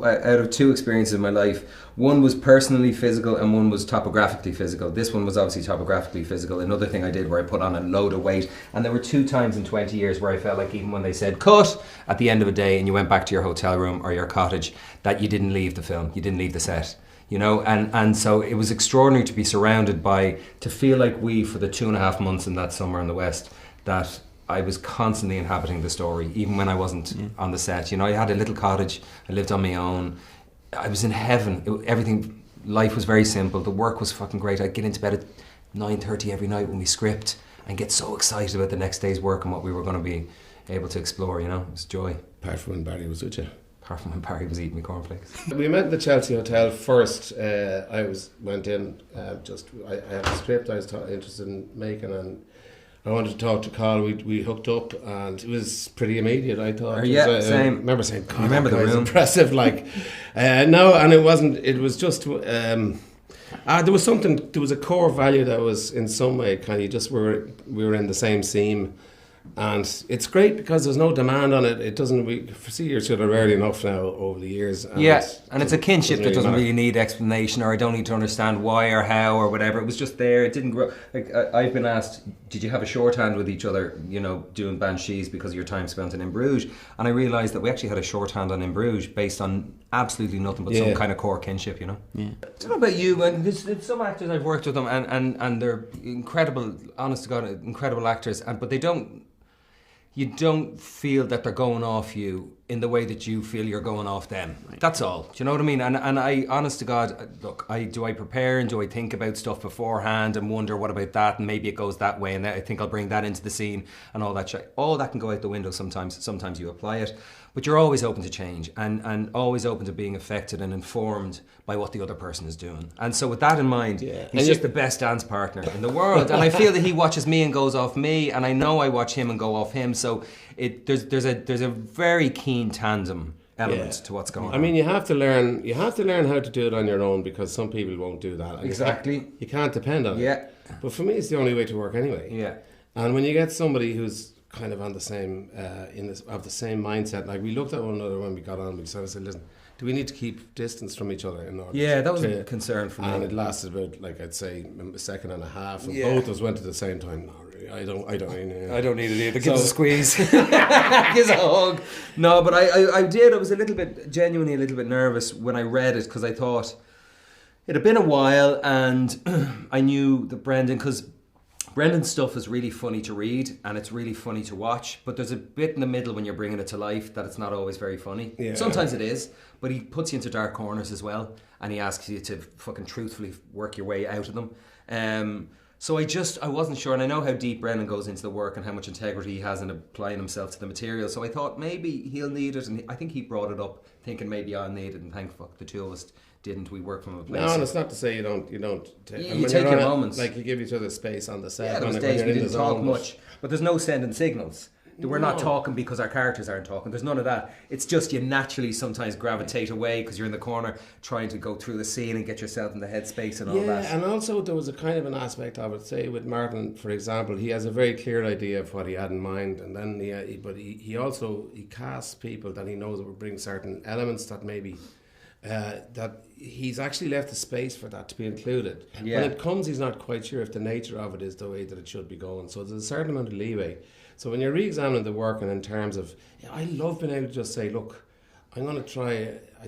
out of two experiences in my life. One was personally physical and one was topographically physical. This one was obviously topographically physical. Another thing I did where I put on a load of weight, and there were 2 times in 20 years where I felt like even when they said cut at the end of a day and you went back to your hotel room or your cottage, that you didn't leave the film, you didn't leave the set. You know, and so it was extraordinary to be surrounded by, to feel like we, for the 2.5 months in that summer in the West, that I was constantly inhabiting the story, even when I wasn't on the set. You know, I had a little cottage, I lived on my own, I was in heaven. Everything, life was very simple, the work was fucking great. I'd get into bed at 9:30 every night when we script and get so excited about the next day's work and what we were going to be able to explore, you know, it was joy. Apart from when Barry was with you. Apart from when Barry was eating my cornflakes. We met at the Chelsea Hotel first. I went in, I had a script I was interested in making, and I wanted to talk to Colin. We hooked up, and it was pretty immediate, I thought. Same. I remember saying, God, I remember the room. Impressive, like. No, and it wasn't, it was just, there was a core value that was in some way kind of, we were in the same seam. And it's great because there's no demand on it. It doesn't, we see each other rarely enough now over the years. And and it's a kinship that doesn't really need explanation, or I don't need to understand why or how or whatever. It was just there. It didn't grow. Like I've been asked, did you have a shorthand with each other, you know, doing Banshees because of your time spent in Bruges? And I realised that we actually had a shorthand on In Bruges based on absolutely nothing but some kind of core kinship, you know. Yeah. I don't know about you, and there's some actors I've worked with them, and they're incredible, honest to God, incredible actors, but they don't. You don't feel that they're going off you in the way that you feel you're going off them. Right. That's all. Do you know what I mean? And I, honest to God, look, do I prepare and do I think about stuff beforehand and wonder what about that and maybe it goes that way and I think I'll bring that into the scene and all that shit. All that can go out the window sometimes. Sometimes you apply it. But you're always open to change and always open to being affected and informed by what the other person is doing. And so with that in mind, he's just the best dance partner in the world. And I feel that he watches me and goes off me, and I know I watch him and go off him. So there's a very keen tandem element to what's going on. I mean, you have to learn how to do it on your own, because some people won't do that. Exactly. You can't depend on it. Yeah. But for me, it's the only way to work anyway. Yeah. And when you get somebody who's kind of on the same of the same mindset, like we looked at one another when we got on, we decided, listen, do we need to keep distance from each other in order? Yeah, that was a concern for me. And it lasted about, like, I'd say a second and a half, and both of us went at the same time. No, really, I don't need it either. Give us a squeeze. Give us a hug. No, but I did. I was genuinely a little bit nervous when I read it, because I thought it had been a while, and I knew that Brendan's stuff is really funny to read and it's really funny to watch, but there's a bit in the middle when you're bringing it to life that it's not always very funny. Yeah. Sometimes it is, but he puts you into dark corners as well, and he asks you to fucking truthfully work your way out of them. So I wasn't sure, and I know how deep Brendan goes into the work and how much integrity he has in applying himself to the material, so I thought maybe he'll need it, and I think he brought it up thinking maybe I'll need it, and thank fuck the two of us didn't. We work from a place. No, and it's not to say you don't. You take your moments. Like, you give each other space on the set. Yeah, there was days we didn't talk much, but there's no sending signals. We're not talking because our characters aren't talking. There's none of that. It's just you naturally sometimes gravitate away because you're in the corner trying to go through the scene and get yourself in the headspace and all that. Yeah, and also there was a kind of an aspect of it. Say with Martin, for example, he has a very clear idea of what he had in mind, and then he also casts people that he knows will bring certain elements that maybe. That he's actually left the space for that to be included. Yeah. When it comes, he's not quite sure if the nature of it is the way that it should be going. So there's a certain amount of leeway. So when you're re-examining the work, and in terms of, I love being able to just say, look, I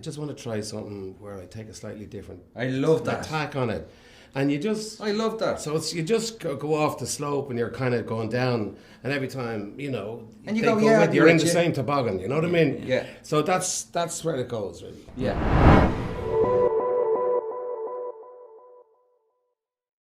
just want to try something where I take a slightly different attack on it. And I love that. So you just go off the slope and you're kind of going down, and every time, and you're in the same toboggan, you know what I mean? Yeah. So that's where it goes, really. Yeah.